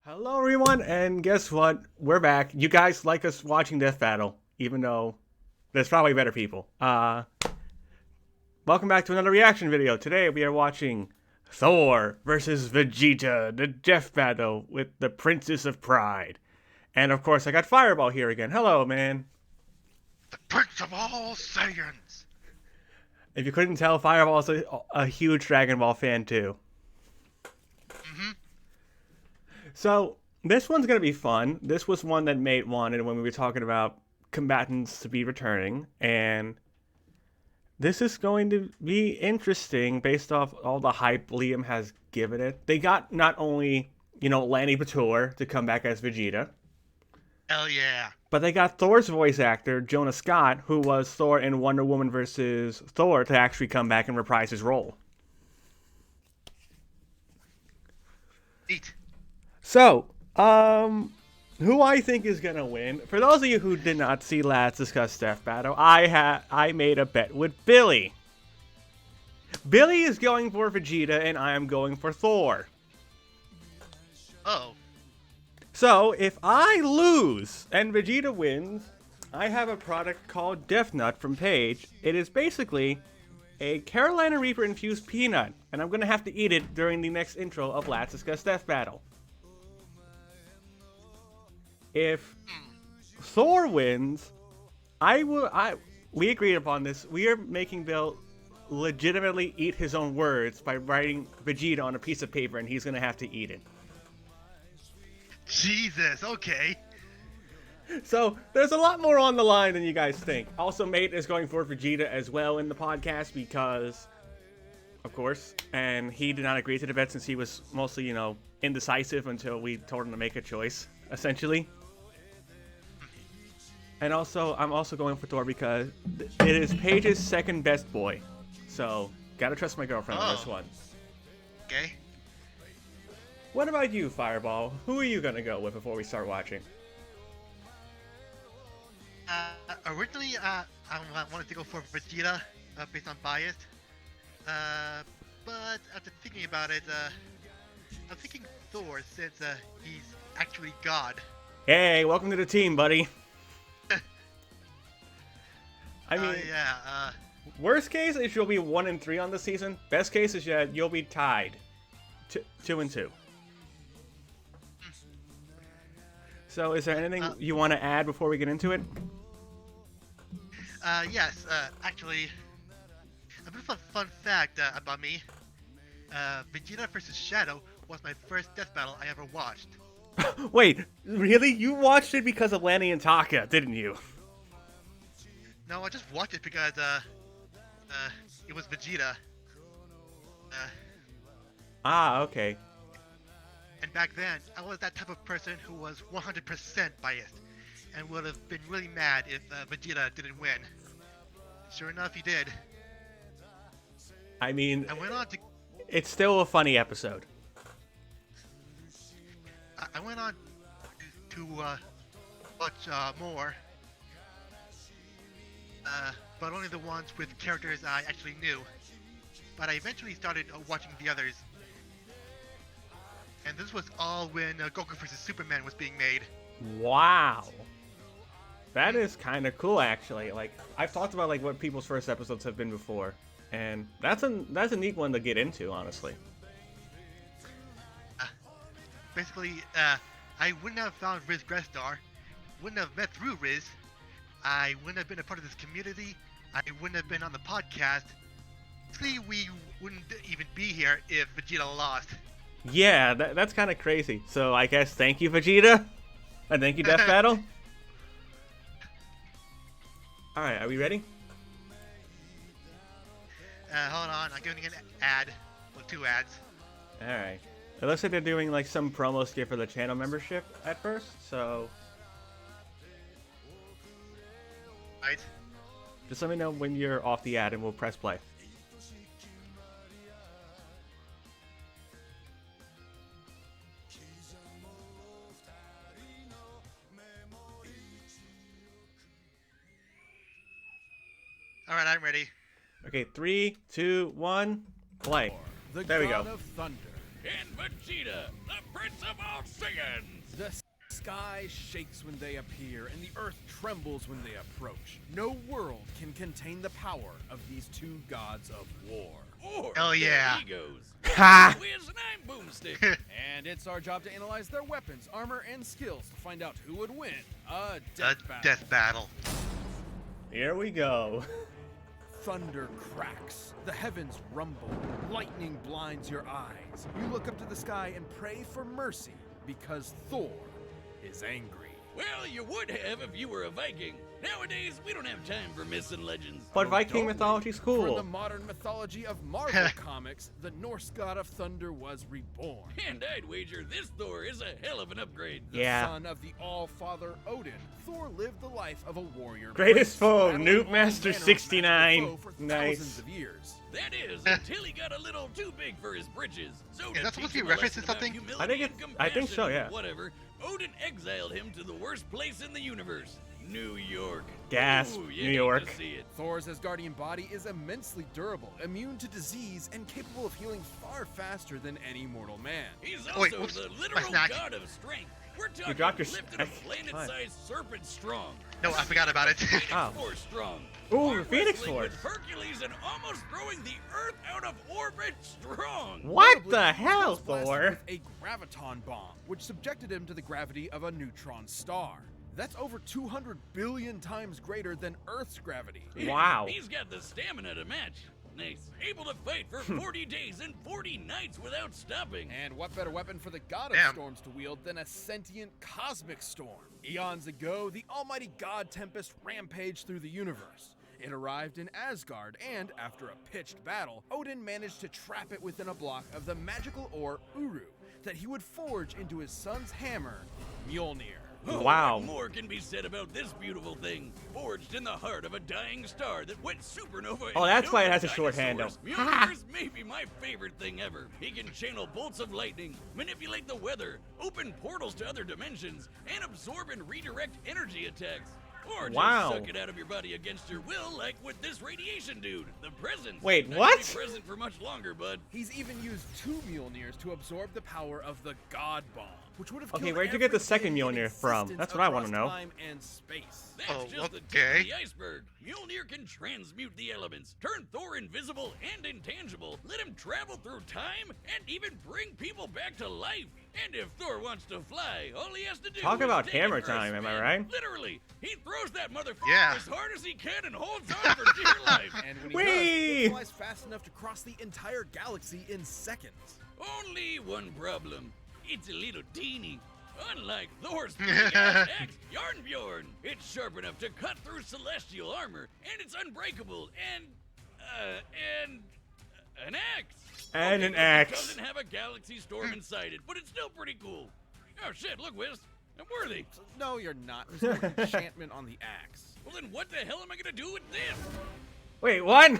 Hello everyone, and guess what? We're back. You guys like us watching Death Battle, even though there's probably better people. Welcome back to another reaction video. Today we are watching Thor versus Vegeta, the Death Battle with the Princess of Pride. And of course I got Fireball here again. Hello, man. The Prince of all Saiyans! If you couldn't tell, Fireball's a huge Dragon Ball fan too. Mm-hmm. So, this one's going to be fun. This was one that Mate wanted when we were talking about combatants to be returning, and this is going to be interesting based off all the hype Liam has given it. They got not only, Lanny Bator to come back as Vegeta, Hell yeah. but they got Thor's voice actor, Jonah Scott, who was Thor in Wonder Woman versus Thor, to actually come back and reprise his role. Neat. So, who I think is gonna win? For those of you who did not see Let's Discuss Death Battle, I made a bet with Billy. Billy is going for Vegeta, and I am going for Thor. Oh. So, if I lose and Vegeta wins, I have a product called Death Nut from Paige. It is basically a Carolina Reaper infused peanut, and I'm gonna have to eat it during the next intro of Let's Discuss Death Battle. If Thor wins, we agreed upon this. We are making Bill legitimately eat his own words by writing Vegeta on a piece of paper, and he's gonna have to eat it. Jesus, okay. So there's a lot more on the line than you guys think. Also, Mate is going for Vegeta as well in the podcast because, of course, and he did not agree to the bet since he was mostly, indecisive until we told him to make a choice, essentially. And also, I'm also going for Thor because it is Paige's second best boy. So, gotta trust my girlfriend on this one. Okay. What about you, Fireball? Who are you gonna go with before we start watching? Originally, I wanted to go for Vegeta, based on bias. But after thinking about it, I'm thinking Thor since, he's actually God. Hey, welcome to the team, buddy. I mean, yeah, worst case is you'll be 1-3 on the season. Best case is you'll be tied, 2-2. So, is there anything you want to add before we get into it? yes, actually, a bit of a fun fact about me. Vegeta vs. Shadow was my first death battle I ever watched. Wait, really? You watched it because of Lanny and Taka, didn't you? No, I just watched it because, it was Vegeta. Okay. And back then, I was that type of person who was 100% biased, and would have been really mad if Vegeta didn't win. Sure enough, he did. I mean, I went on to it's still a funny episode. I went on to watch more, but only the ones with characters I actually knew. But I eventually started watching the others. And this was all when Goku vs. Superman was being made. Wow. That is kind of cool, actually. Like, I've talked about what people's first episodes have been before, and that's a neat one to get into, honestly. Basically, I wouldn't have found Riz Grestar, wouldn't have met through Riz, I wouldn't have been a part of this community, I wouldn't have been on the podcast. Basically, we wouldn't even be here if Vegeta lost. Yeah, that's kind of crazy. So I guess thank you, Vegeta, and thank you, Death Battle. All right, are we ready? Hold on, I'm getting an ad. Well, 2 ads. All right. It looks like they're doing some promo skit for the channel membership at first, so Right. just let me know when you're off the ad and we'll press play. Alright, I'm ready. Okay, 3, 2, 1, play. The There we god go. of thunder. and Vegeta, the Prince of all Saiyans! The sky shakes when they appear, and the earth trembles when they approach. No world can contain the power of these two gods of war. Or Hell yeah. their egos. Ha! Wiz and I'm Boomstick. And it's our job to analyze their weapons, armor, and skills to find out who would win a A death battle. death battle. Here we go. Thunder cracks, the heavens rumble, lightning blinds your eyes. You look up to the sky and pray for mercy because Thor is angry. Well, you would have if you were a Viking. Nowadays, we don't have time for myths and legends. But Viking Don't mythology's For in the cool. modern mythology of Marvel Comics, the Norse god of thunder was reborn. And I'd wager this Thor is a hell of an upgrade. The Yeah. son of the All-Father Odin, Thor lived the life of a warrior. Greatest prince, foe, battling Newt all Master manner of 69. magical foe for Nice. thousands of years. That is, until he got a little too big for his britches. So Is that supposed to be referenced to something? I think so, yeah. Whatever. Odin exiled him to the worst place in the universe, New York. Gasp, Ooh, you New hate York. to see it. Thor's Asgardian body is immensely durable, immune to disease, and capable of healing far faster than any mortal man. He's Oh, wait, also whoops, the my literal snack. god of strength. We're talking dropped your lifting a snack. planet-sized serpent strong. No, I forgot about it. Phoenix Oh. Force strong. Ooh, Arm Phoenix wrestling Force. with Hercules and almost throwing the Earth out of orbit strong. What Notably, the he hell, was blasted Thor? with a graviton bomb, which subjected him to the gravity of a neutron star. That's over 200 billion times greater than Earth's gravity. Wow. He's got the stamina to match. Nice. Able to fight for 40 days and 40 nights without stopping. And what better weapon for the god of Damn. storms to wield than a sentient cosmic storm? Eons ago, the almighty god Tempest rampaged through the universe. It arrived in Asgard, and after a pitched battle, Odin managed to trap it within a block of the magical ore Uru that he would forge into his son's hammer, Mjolnir. Oh, Wow. What more can be said about this beautiful thing? Forged in the heart of a dying star that went supernova. Oh, and that's why it killed has a short handle. dinosaurs. Mjolnir's maybe my favorite thing ever. He can channel bolts of lightning, manipulate the weather, open portals to other dimensions, and absorb and redirect energy attacks. Or just Wow. suck it out of your body against your will, like with this radiation dude. The present. Wait, Not what? gonna be present for much longer, bud. He's even used 2 Mjolnirs to absorb the power of the God Bomb, which would have Okay, killed where'd you get the every second being in Mjolnir from? existence That's what I wanna across know. Time and space. That's Oh, just the tip okay. of the iceberg. Mjolnir can transmute the elements, turn Thor invisible and intangible, let him travel through time, and even bring people back to life. And if Thor wants to fly, all he has to do Talk is about take hammer it for a time, am I spin. right? Literally, he throws that motherfucker Yeah. as hard as he can and holds on for dear life. And when he Whee! does, it flies fast enough to cross the entire galaxy in seconds. Only one problem. It's a little teeny. Unlike Thor's big-ass axe, Yarnbjorn, it's sharp enough to cut through celestial armor, and it's unbreakable, and an axe. And Okay, an look, axe. It doesn't have a galaxy storm inside it, but it's still pretty cool. Oh shit, look, Wiz. I'm worthy. So, no, you're not. There's no enchantment on the axe. Well then what the hell am I gonna do with this? Wait, what?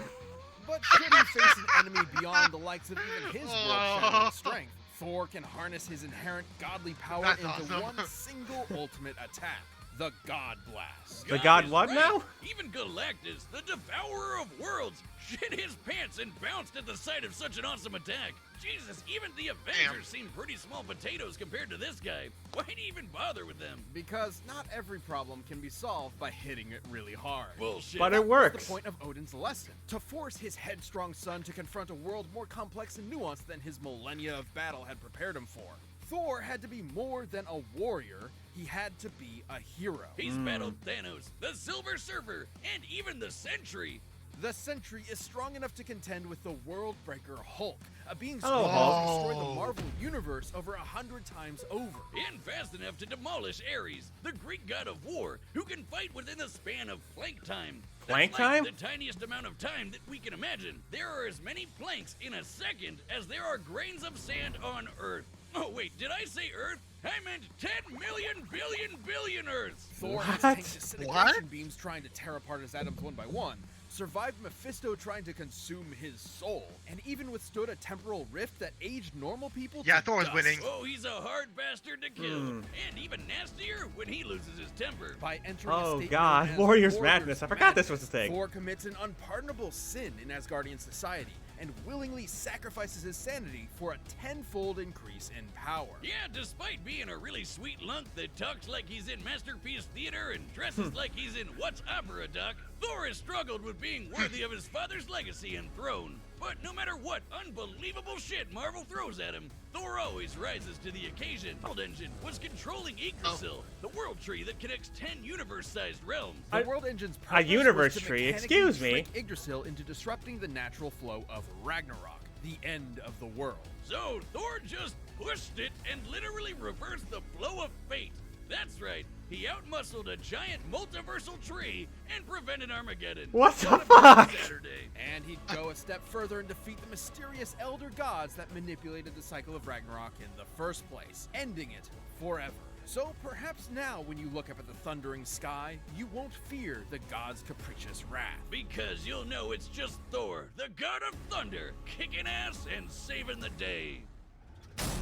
But should he face an enemy beyond the likes of even his world-shattering strength, Thor can harness his inherent godly power That's into awesome. one single ultimate attack, the God Blast. The god is what right. now? Even Galactus, the devourer of worlds, shit his pants and bounced at the sight of such an awesome attack. Jesus, even the Avengers seem pretty small potatoes compared to this guy. Why'd he even bother with them? Because not every problem can be solved by hitting it really hard. Bullshit. But it That's works. the point of Odin's lesson, to force his headstrong son to confront a world more complex and nuanced than his millennia of battle had prepared him for. Thor had to be more than a warrior, he had to be a hero. He's battled Thanos, the Silver Surfer, and even the Sentry. The Sentry is strong enough to contend with the World Breaker Hulk, a being Hello, strong enough to Hulk. destroy the Marvel Universe over 100 times over. And fast enough to demolish Ares, the Greek god of war, who can fight within the span of plank time. Plank That's like time? the tiniest amount of time that we can imagine. There are as many planks in a second as there are grains of sand on Earth. Oh wait, did I say Earth? I meant 10 million billion Earths. Thor What? has tanked disintegration What? beams trying to tear apart his atoms one by one, survived Mephisto trying to consume his soul, and even withstood a temporal rift that aged normal people Yeah, to Thor's dust. winning. Oh, he's a hard bastard to kill. And even nastier when he loses his temper. By entering a Oh state god, known as Warrior's Warrior's Madness. I forgot this was a thing. Thor commits an unpardonable sin in Asgardian society and willingly sacrifices his sanity for a tenfold increase in power. Yeah, despite being a really sweet lunk that talks like he's in Masterpiece Theater and dresses like he's in What's Opera Doc, Thor has struggled with being worthy of his father's legacy and throne. But no matter what unbelievable shit Marvel throws at him, Thor always rises to the occasion. World Engine was controlling Yggdrasil, the world tree that connects 10 universe-sized realms. The World Engine's purpose universe was to tree, mechanically excuse me. trick Yggdrasil into disrupting the natural flow of Ragnarok, the end of the world. So Thor just pushed it and literally reversed the flow of fate. That's right, he outmuscled a giant multiversal tree and prevented Armageddon. What the On a fuck? Saturday. And he'd go a step further and defeat the mysterious elder gods that manipulated the cycle of Ragnarok in the first place, ending it forever. So perhaps now when you look up at the thundering sky, you won't fear the god's capricious wrath. Because you'll know it's just Thor, the god of thunder, kicking ass and saving the day.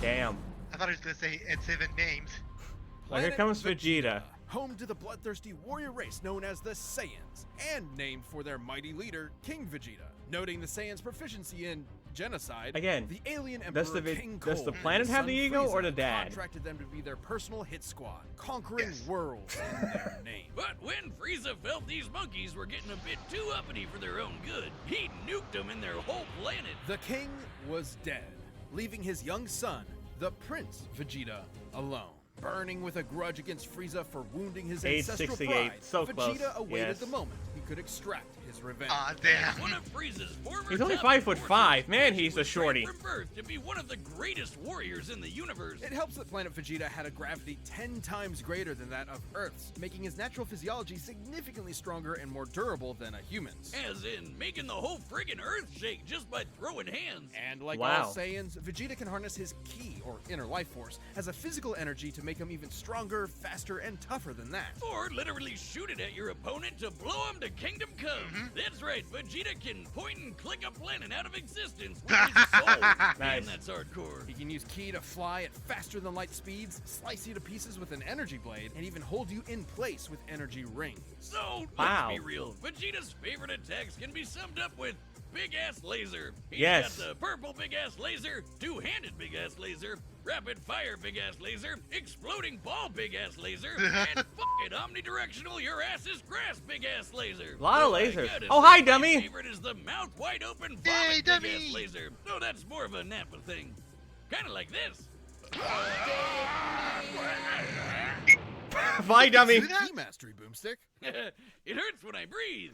Damn. I thought he was gonna say it's 7 names. Well, here Planet comes Vegeta. Home to the bloodthirsty warrior race known as the Saiyans, and named for their mighty leader, King Vegeta. Noting the Saiyans' proficiency in genocide, Again, the alien does emperor the King does the Cold planet and have son the ego or Frieza the dad? contracted them to be their personal hit squad, conquering Yes. worlds in their name. But when Frieza felt these monkeys were getting a bit too uppity for their own good, he nuked them in their whole planet. The king was dead, leaving his young son, the Prince Vegeta, alone. Burning with a grudge against Frieza for wounding his Age ancestral 68, pride, so Vegeta close, awaited yes. the moment he could extract his revenge. Aw, damn. One of Frieza's former He's only top 5'5". forces, Man, Vegeta he's a was shorty. trained from birth to be one of the greatest warriors in the universe. It helps that planet Vegeta had a gravity 10 times greater than that of Earth's, making his natural physiology significantly stronger and more durable than a human's. As in making the whole friggin' Earth shake just by throwing hands. And like Wow. all Saiyans, Vegeta can harness his ki, or inner life force, as a physical energy to make him even stronger, faster, and tougher than that. Or literally shoot it at your opponent to blow him to Kingdom Come. That's right, Vegeta can point and click a planet out of existence with his soul. Nice. Man, that's hardcore. He can use ki to fly at faster than light speeds, slice you to pieces with an energy blade, and even hold you in place with energy rings. So, Wow. let's be real. Vegeta's favorite attacks can be summed up with Big Ass Laser. He's Yes. got the purple Big Ass Laser, two-handed Big Ass Laser, rapid fire Big Ass Laser, exploding ball Big Ass Laser, and fucking omnidirectional your ass is grass Big Ass Laser. Lot of Though I lasers. gotta Oh, say, hi, my dummy. favorite is the mouth wide open Yay, vomit Big dummy. Ass Laser. No, that's more of a Nappa thing. Kind of like this. Bye, dummy. Do that? Ki mastery, Boomstick. It hurts when I breathe.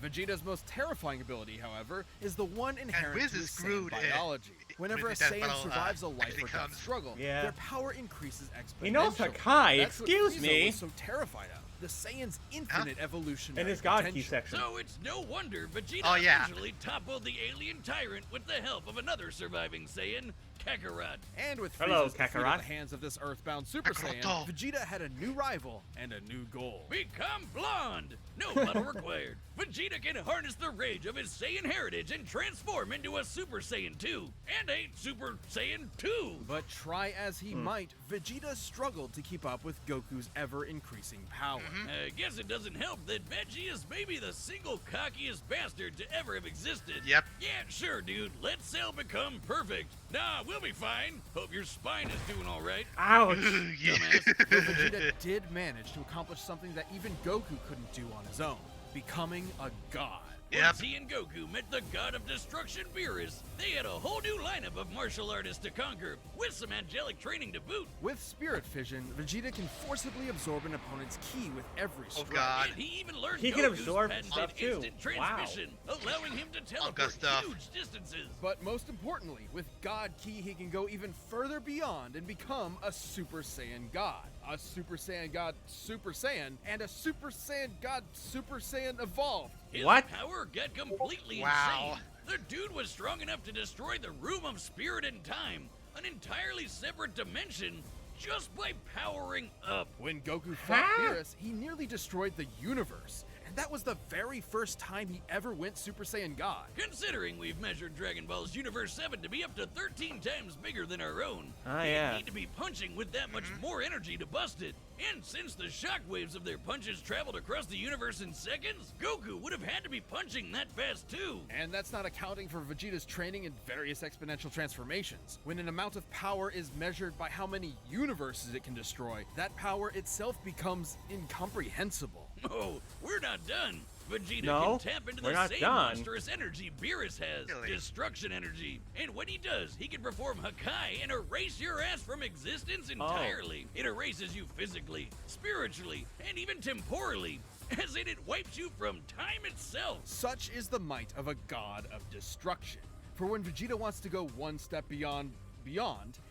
Vegeta's most terrifying ability, however, is the one inherent Wiz to is his screwed, Saiyan biology. Whenever a with his death Saiyan battle, survives a life actually or death comes. struggle, Yeah. their power increases exponentially. He knows Hakai, That's what excuse Frieza me. was so terrified of. The Saiyan's infinite evolutionary In his God Key potential. section. So it's no wonder Vegeta Oh, yeah. eventually toppled the alien tyrant with the help of another surviving Saiyan, Kakarot. And with Hello, Frieza's defeat Kakarot. at the hands of this earthbound Super Saiyan, Kakarot. Vegeta had a new rival and a new goal. Become blonde! No battle required. Vegeta can harness the rage of his Saiyan heritage and transform into a Super Saiyan 2 and a Super Saiyan 2. But try as he might, Vegeta struggled to keep up with Goku's ever-increasing power. I guess it doesn't help that Veggie is maybe the single cockiest bastard to ever have existed. Yep. Yeah, sure, dude. Let Cell become perfect. Nah, we'll be fine. Hope your spine is doing all right. Ouch. Yeah. Dumbass. But Vegeta did manage to accomplish something that even Goku couldn't do on his own, becoming a god. Yep. Once he and Goku met the god of destruction Beerus, they had a whole new lineup of martial artists to conquer, with some angelic training to boot. With Spirit Fission, Vegeta can forcibly absorb an opponent's ki with every Oh, strike. God. And he even learned He can Goku's absorb patented stuff, too. instant Wow. transmission, allowing him to teleport good stuff. huge distances. But most importantly, with God Ki, he can go even further beyond and become a Super Saiyan God, a Super Saiyan God Super Saiyan, and a Super Saiyan God Super Saiyan Evolved. His What? power got completely Wow. insane. The dude was strong enough to destroy the Room of Spirit and Time, an entirely separate dimension, just by powering up. When Goku fought Huh? Beerus, he nearly destroyed the universe. And that was the very first time he ever went Super Saiyan God. Considering we've measured Dragon Ball's Universe 7 to be up to 13 times bigger than our own, yeah. they'd need to be punching with that much more energy to bust it. And since the shockwaves of their punches traveled across the universe in seconds, Goku would have had to be punching that fast too. And that's not accounting for Vegeta's training in various exponential transformations. When an amount of power is measured by how many universes it can destroy, that power itself becomes incomprehensible. Oh, we're not done. Vegeta No, can tap into we're the not same done. monstrous energy Beerus has, Really? destruction energy. And when he does, he can perform Hakai and erase your ass from existence entirely. It erases you physically, spiritually, and even temporally, as in it wipes you from time itself. Such is the might of a god of destruction. For when Vegeta wants to go one step beyond,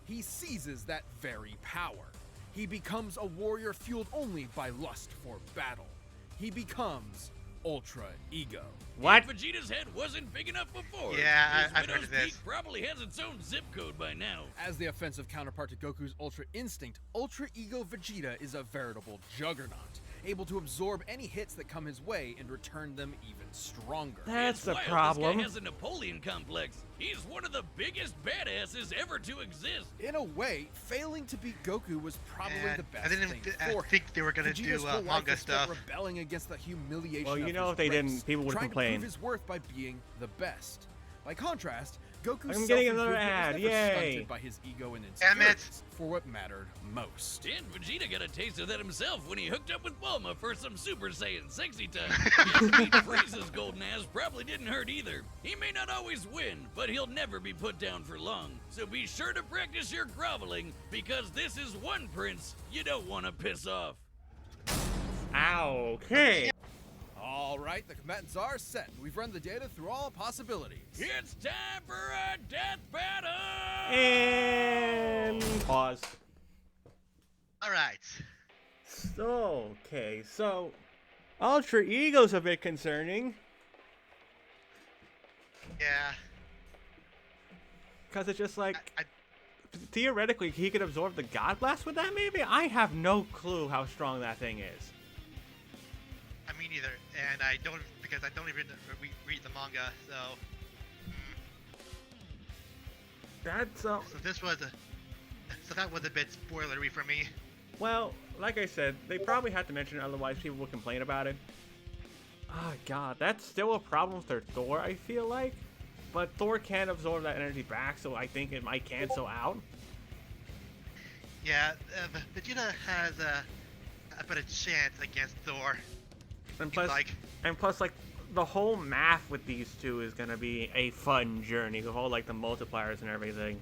he seizes that very power. He becomes a warrior fueled only by lust for battle. He becomes Ultra Ego. What? If Vegeta's head wasn't big enough before, Yeah, his I've heard Widow's of this. Peak probably has its own zip code by now. As the offensive counterpart to Goku's Ultra Instinct, Ultra Ego Vegeta is a veritable juggernaut, able to absorb any hits that come his way and return them even stronger. That's It's the wild problem. This guy has a Napoleon complex. He's one of the biggest badasses ever to exist. In a way, failing to beat Goku was probably Yeah, the best I didn't thing I for him. think they were gonna Vegeta's do whole life manga was spent stuff. rebelling against the humiliation Well, you of know, his if they race, didn't, people would trying complain. to prove his worth by being the best. By contrast, Goku's I'm getting another self-improvement ad, was never yay. stunted by his ego and Damn it. insecurities for what mattered most. And Vegeta got a taste of that himself when he hooked up with Bulma for some Super Saiyan sexy time. His Frieza's golden ass probably didn't hurt either. He may not always win, but he'll never be put down for long. So be sure to practice your groveling, because this is one prince you don't want to piss off. Ow, okay. All right, the combatants are set. We've run the data through all possibilities. It's time for a death battle! And pause. All right. Okay, so Ultra Ego's a bit concerning. Yeah. Because it's just like, I, theoretically, he could absorb the God Blast with that, maybe? I have no clue how strong that thing is. I mean, neither, and I don't because I don't even read the manga. So That's, so this was a so that was a bit spoilery for me. well, like I said, they probably had to mention it, otherwise people would complain about it. Oh, God, that's still a problem for Thor, I feel like. But Thor can't absorb that energy back, so I think it might cancel out. Yeah, Vegeta has a better chance against Thor. And plus, like- like, the whole math with these two is gonna be a fun journey. The whole, like, the multipliers and everything.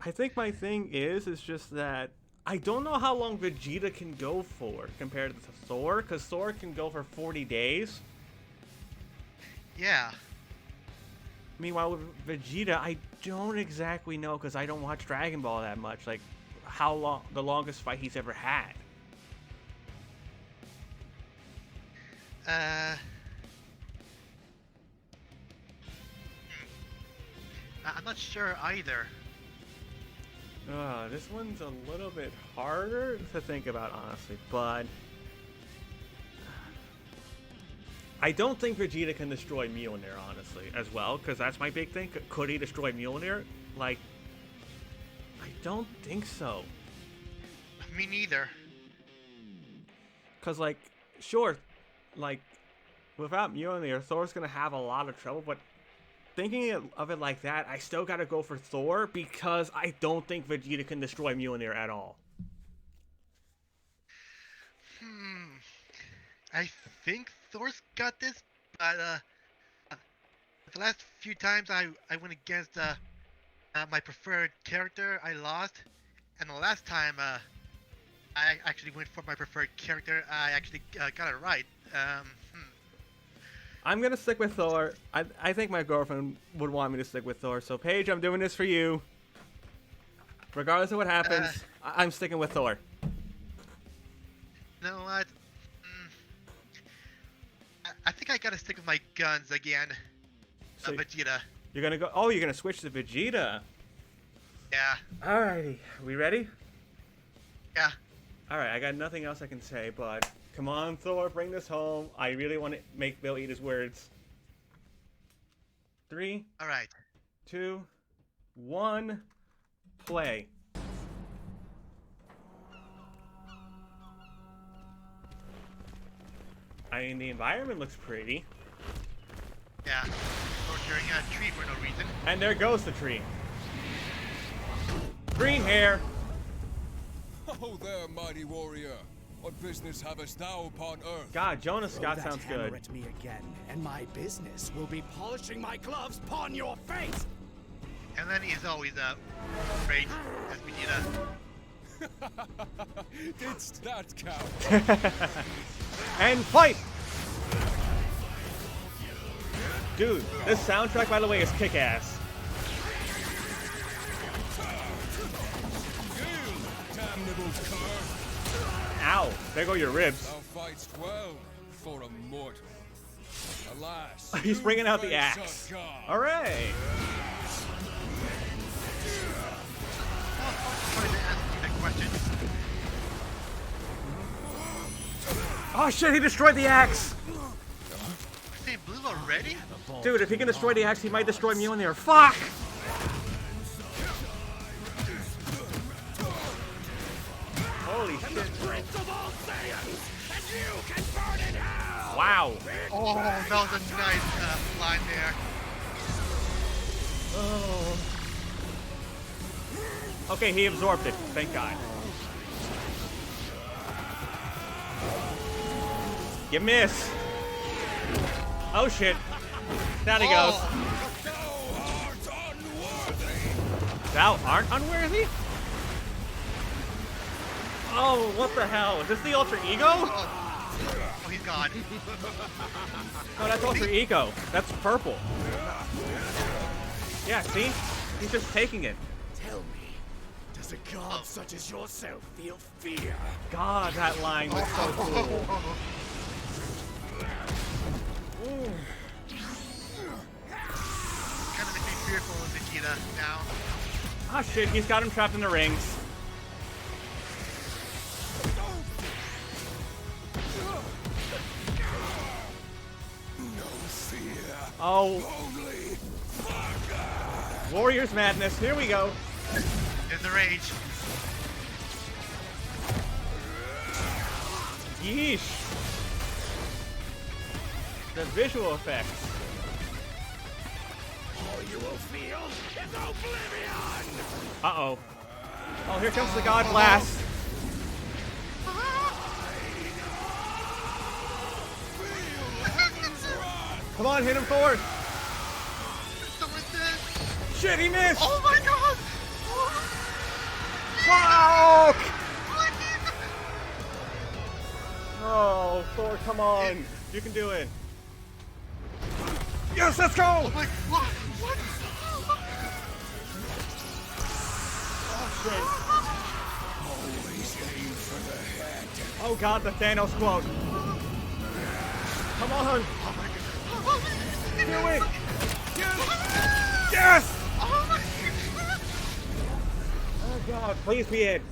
I think my thing is just that I don't know how long Vegeta can go for compared to Thor, because Thor can go for 40 days. Yeah. Meanwhile, with Vegeta, I don't exactly know, because I don't watch Dragon Ball that much, like, how long, the longest fight he's ever had. I'm not sure either. This one's a little bit harder to think about, honestly, but I don't think Vegeta can destroy Mjolnir, honestly, as well, because that's my big thing. Could he destroy Mjolnir? Like, I don't think so. Me neither. Because, like, sure, like, without Mjolnir, Thor's going to have a lot of trouble, but thinking of it like that, I still got to go for Thor, because I don't think Vegeta can destroy Mjolnir at all. I think Thor's got this, but the last few times I went against my preferred character, I lost, and the last time I actually went for my preferred character, I actually got it right. I'm gonna stick with Thor. I think my girlfriend would want me to stick with Thor. So Paige, I'm doing this for you. Regardless of what happens, I'm sticking with Thor. You know what? I think I gotta stick with my guns again. So Vegeta. you're gonna go. Oh, you're gonna switch to Vegeta. Yeah. Alrighty, we ready? Yeah. Alright, I got nothing else I can say, but Come on, Thor, bring this home. I really want to make Bill eat his words. 3, All right. 2, 1, play. I mean, the environment looks pretty. Yeah. Torturing a tree for no reason. And there goes the tree. Green hair. Oh there, mighty warrior. What business havest thou upon earth? God, Jonas Scott Throw that sounds hammer good. at me again, and my business will be polishing my gloves upon your face. And then he's always rage as Vegeta. Didst that count? And fight! Dude, this soundtrack, by the way, is kick-ass. Damnable cur. Ow, there go your ribs. Thou fightst well for a mortal. Alas, He's you bringing out the face a axe. god. Alright. Wanted to ask you that question. Oh shit, he destroyed the axe! Say blue already? Dude, if he can destroy the axe, he might destroy Mjolnir. Fuck! Holy shit. Wow. Oh, that was a nice line there. Oh. Okay, he absorbed it. Thank God. You miss. Oh shit. Down he goes. Thou art unworthy? Oh, what the hell? Is this the alter ego? Oh, he's gone. No, that's alter ego. That's purple. Yeah, see? He's just taking it. Tell me, does a god such as yourself feel fear? God, that line was so cool. Ooh. Kind of makes me fearful of Vegeta now. Ah shit, he's got him trapped in the rings. No fear. Oh, Only Warriors Madness, here we go. There's the rage. Yeesh. The visual effects. All you will feel is oblivion! Uh-oh. Oh, here comes the God Blast. Come on, hit him, Thor. Someone's dead. Shit, he missed. Oh my god! Fuck! Oh, Thor, come on. You can do it. Yes, let's go! Oh my, what? always aim for the head. Oh god, the Thanos quote. Come on. Do it. Yes! Oh god, please be it.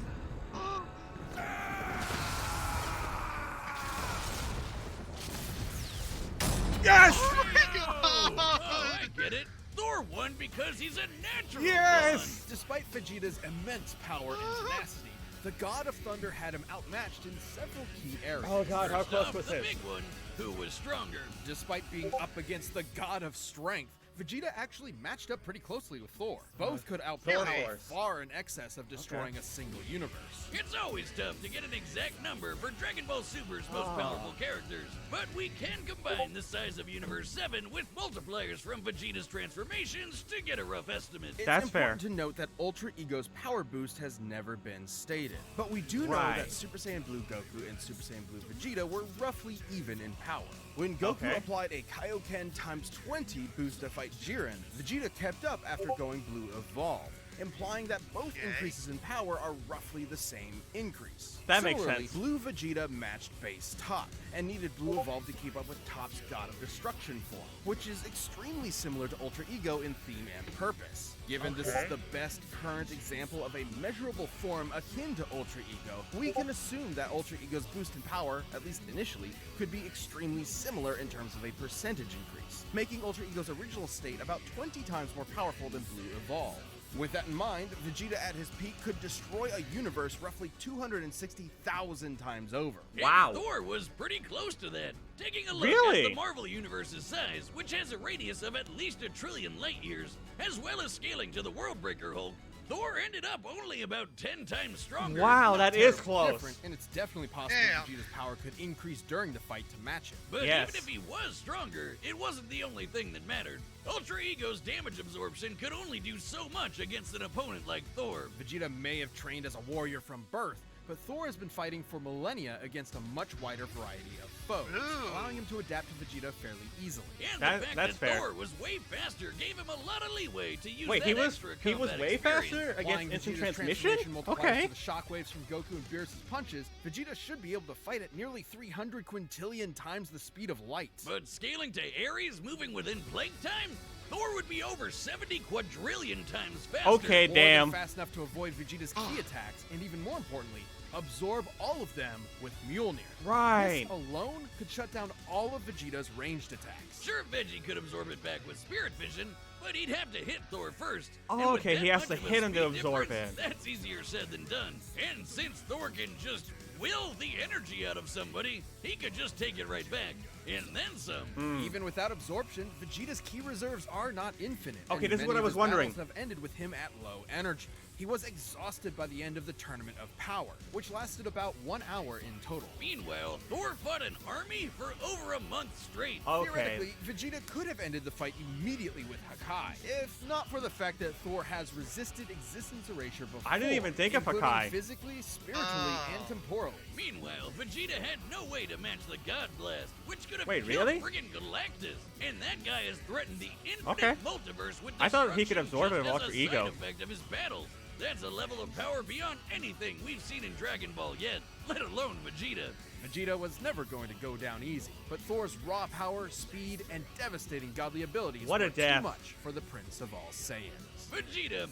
Yes! Oh, I get it. Thor won because he's a natural. Yes! Despite Vegeta's immense power and tenacity, the God of Thunder had him outmatched in several key areas. Oh god, how First close up, was the this? big one, who was stronger. Despite being up against the God of Strength, Vegeta actually matched up pretty closely with Thor. Both could outpower Thor Force. far in excess of destroying a single universe. It's always tough to get an exact number for Dragon Ball Super's most Ah. powerful characters, but we can combine the size of Universe 7 with multipliers from Vegeta's transformations to get a rough estimate. It's That's important fair. to note that Ultra Ego's power boost has never been stated. But we do know Right. that Super Saiyan Blue Goku and Super Saiyan Blue Vegeta were roughly even in power. When Goku Okay. applied a Kaioken times 20 boost to fight Jiren, Vegeta kept up after going Blue Evolved. implying that both Okay. increases in power are roughly the same increase. That makes Similarly, sense. Blue Vegeta matched base Top, and needed Blue Evolve to keep up with Top's God of Destruction form, which is extremely similar to Ultra Ego in theme and purpose. Given this is the best current example of a measurable form akin to Ultra Ego, we can assume that Ultra Ego's boost in power, at least initially, could be extremely similar in terms of a percentage increase, making Ultra Ego's original state about 20 times more powerful than Blue Evolve. With that in mind, Vegeta at his peak could destroy a universe roughly 260,000 times over. Wow. And Thor was pretty close to that. Taking a look Really? at the Marvel Universe's size, which has a radius of at least 1 trillion light years, as well as scaling to the Worldbreaker Hulk, Thor ended up only about 10 times stronger. Wow, Not that is terribly close. Different, and it's definitely possible Damn. Vegeta's power could increase during the fight to match it. But Yes. even if he was stronger, it wasn't the only thing that mattered. Ultra Ego's damage absorption could only do so much against an opponent like Thor. Vegeta may have trained as a warrior from birth, but Thor has been fighting for millennia against a much wider variety of foes, Ooh. allowing him to adapt to Vegeta fairly easily. And That- the fact that's that fair. Thor was way faster gave him a lot of leeway to use Wait, that he was extra he was combat way experience. faster Applying against instant Vegeta's transmission? multipliers Okay. to the shockwaves from Goku and Beerus' punches, Vegeta should be able to fight at nearly 300 quintillion times the speed of light. But scaling to Ares moving within blink time, Thor would be over 70 quadrillion times faster. Okay, More than damn. fast enough to avoid Vegeta's key attacks, and even more importantly, absorb all of them with Mjolnir. Right. This alone could shut down all of Vegeta's ranged attacks. Sure, Veggie could absorb it back with Spirit Vision, but he'd have to hit Thor first. Oh, And with okay, that he has much to of a hit him to speed absorb difference, it. That's easier said than done. And since Thor can just will the energy out of somebody, he could just take it right back. And then some. Even without absorption, Vegeta's ki reserves are not infinite. Okay, and this is what many I of was his wondering. battles have ended with him at low energy. He was exhausted by the end of the Tournament of Power, which lasted about 1 hour in total. Meanwhile, Thor fought an army for over a month straight. Okay. Theoretically, Vegeta could have ended the fight immediately with Hakai, if not for the fact that Thor has resisted existence erasure before. I didn't even think of including Hakai. physically, spiritually, and temporally. Meanwhile, Vegeta had no way to match the God Blast, which could have Wait, killed really? friggin' Galactus. And that guy has threatened the infinite Okay. multiverse with I thought he could destruction absorb it with just Ultra as a Ego. side effect of his battles. That's a level of power beyond anything we've seen in Dragon Ball yet, let alone Vegeta. Vegeta was never going to go down easy, but Thor's raw power, speed, and devastating godly abilities What a were death. too much for the Prince of All Saiyans. Vegeta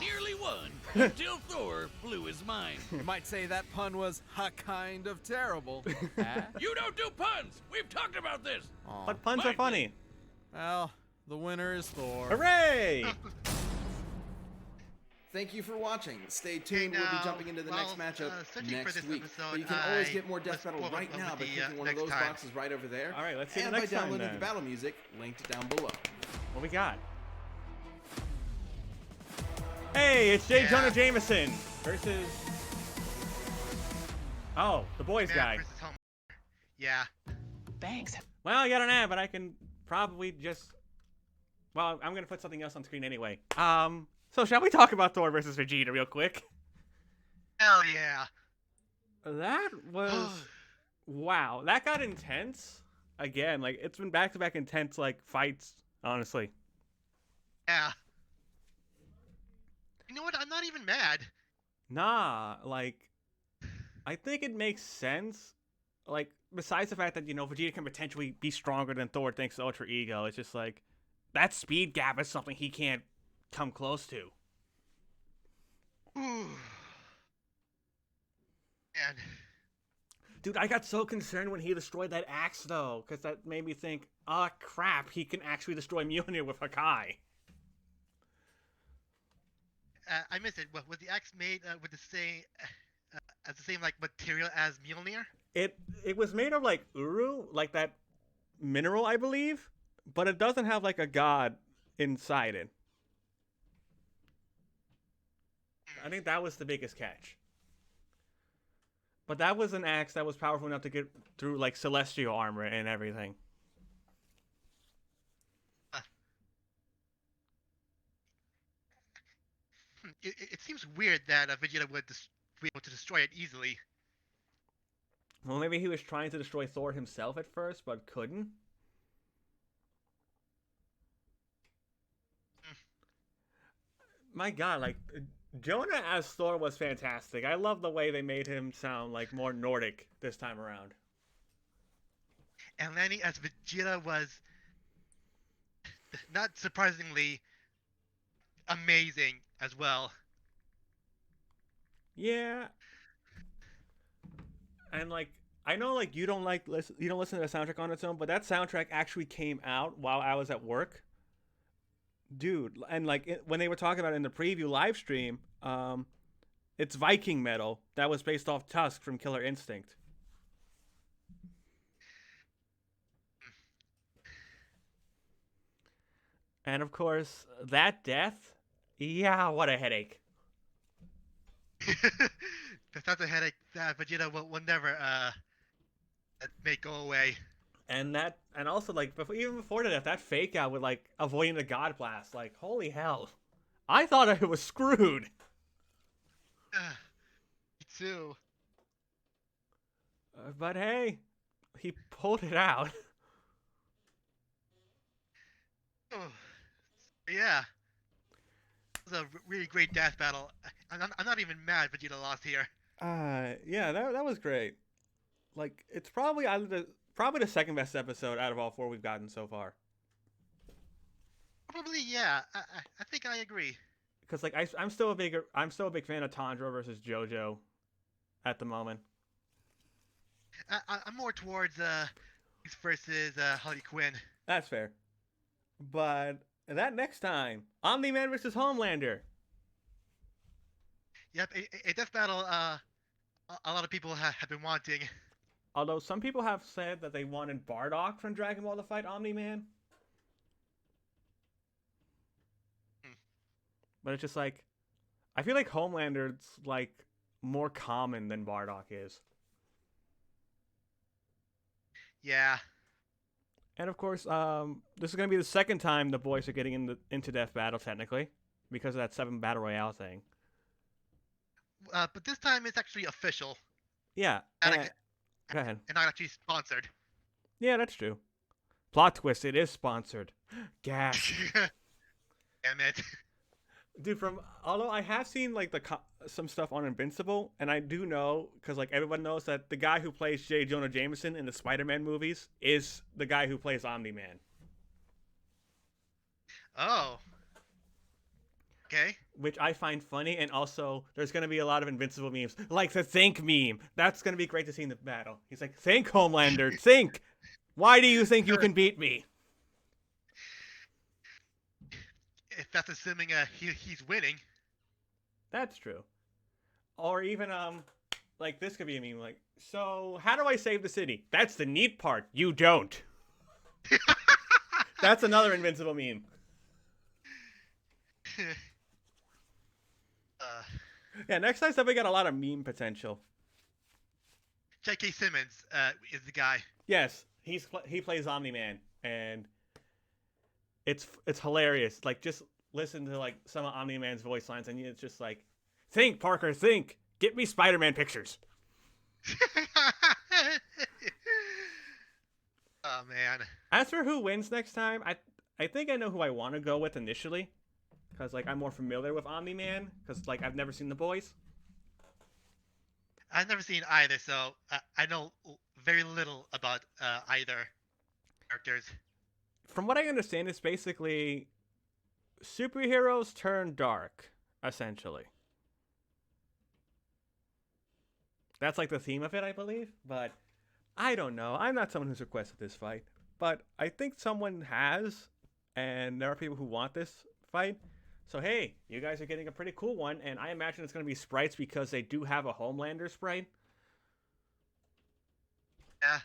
nearly won until Thor blew his mind. You might say that pun was a kind of terrible. Huh? You don't do puns! We've talked about this! Aw. But puns are Mine funny. Well, the winner is Thor. Hooray! Thank you for watching. Stay tuned. Okay, we'll be now, jumping into the next matchup searching for next this week. episode, But you can always I get more Death was Battle spoiled right over now by the, clicking one of next those time. boxes right over there. All right, let's see the and next by time, downloading then. the battle music linked down below. What we got? Hey, it's J. Yeah. Jonah Jameson versus. Oh, the boys Man guy. versus Home. Yeah. Thanks. Well, I got an ad, but I can probably just. Well, I'm gonna put something else on screen anyway. So shall we talk about Thor versus Vegeta real quick? Hell yeah. That was. Wow, that got intense. Again, like it's been back-to-back intense like fights. Honestly. Yeah. You know what? I'm not even mad. Nah, like, I think it makes sense. Like, besides the fact that, Vegeta can potentially be stronger than Thor thanks to Ultra Ego, it's just like, that speed gap is something he can't come close to. Ooh. Man. Dude, I got so concerned when he destroyed that axe, though, because that made me think, oh, crap, he can actually destroy Mjolnir with Hakai. I missed it. Was the axe made with the same, as the same like material as Mjolnir? It was made of, like, Uru, like that mineral, I believe, but it doesn't have, like, a god inside it. I think that was the biggest catch. But that was an axe that was powerful enough to get through, like, celestial armor and everything. It seems weird that Vegeta would be able to destroy it easily. Well, maybe he was trying to destroy Thor himself at first, but couldn't. my God, like Jonah as Thor was fantastic. I love the way they made him sound like more Nordic this time around. And Lanny as Vegeta was, not surprisingly, amazing as well. Yeah, and like I know like you don't listen to the soundtrack on its own, but that soundtrack actually came out while I was at work, dude. And like when they were talking about it in the preview live stream, it's Viking metal that was based off Tusk from Killer Instinct. And of course, that death, yeah, what a headache. That's a headache that Vegeta will never make go away. And that, and also like even before the death, that fake out with like avoiding the God Blast, like holy hell, I thought I was screwed. Me too. But hey, he pulled it out. Oh, yeah. It was a really great death battle. I'm not even mad Vegeta lost here. Yeah, that was great. Like it's probably probably the second best episode out of all four we've gotten so far. Probably, yeah. I think I agree. Because like I'm still a big fan of Tanjiro versus JoJo at the moment. I'm more towards versus Harley Quinn. That's fair. But that next time, Omni-Man versus Homelander. Yep, a death battle. A lot of people have been wanting. Although some people have said that they wanted Bardock from Dragon Ball to fight Omni-Man. But it's just like, I feel like Homelander's like more common than Bardock is. Yeah. And of course, this is going to be the second time the boys are getting into Death Battle, technically, because of that 7 Battle Royale thing. But this time it's actually official. Yeah. Go ahead. And not actually sponsored. Yeah, that's true. Plot twist, it is sponsored. Gas. Damn it. Dude, although I have seen like some stuff on Invincible, and I do know because like everyone knows that the guy who plays J. Jonah Jameson in the Spider-Man movies is the guy who plays Omni-Man. Oh. Okay. Which I find funny, and also there's gonna be a lot of Invincible memes, like the Think meme. That's gonna be great to see in the battle. He's like, "Think, Homelander, think. Why do you think you can beat me?" If that's assuming he's winning. That's true. Or even like this could be a meme like, so how do I save the city? That's the neat part. You don't. That's another Invincible meme. Yeah, next time we got a lot of meme potential. J.K. Simmons is the guy. Yes, he plays Omni-Man, and it's hilarious. Like, just listen to like some of Omni-Man's voice lines, and it's just like, think, Parker, think. Get me Spider-Man pictures. Oh man. As for who wins next time, I think I know who I want to go with initially, because like I'm more familiar with Omni-Man, because like I've never seen The Boys. I've never seen either, so I know very little about either characters. From what I understand, it's basically superheroes turn dark, essentially. That's like the theme of it, I believe. But I don't know. I'm not someone who's requested this fight. But I think someone has, and there are people who want this fight. So hey, you guys are getting a pretty cool one, and I imagine it's going to be sprites because they do have a Homelander sprite. Yeah.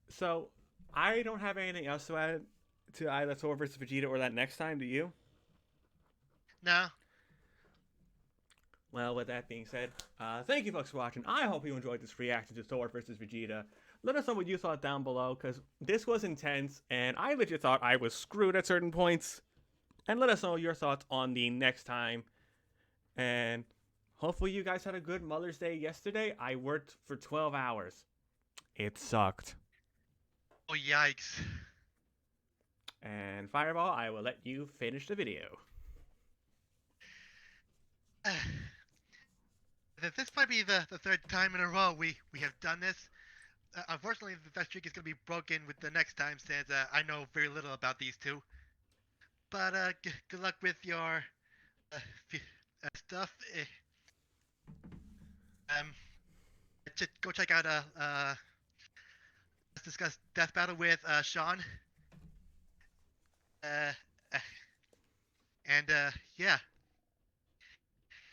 So I don't have anything else to add to either Thor vs. Vegeta or that next time. Do you? No. Well, with that being said, thank you folks for watching. I hope you enjoyed this reaction to Thor vs. Vegeta. Let us know what you thought down below, because this was intense, and I legit thought I was screwed at certain points. And let us know your thoughts on the next time. And hopefully you guys had a good Mother's Day yesterday. I worked for 12 hours. It sucked. Oh yikes. And Fireball, I will let you finish the video. This might be the third time in a row we have done this. Unfortunately, that streak is going to be broken with the next time since I know very little about these two. But good luck with your stuff. Go check out let's discuss Death Battle with Sean. Uh, uh, and yeah,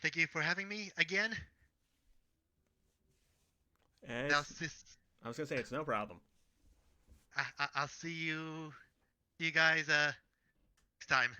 thank you for having me again. I was gonna say it's no problem. I'll see you guys next time.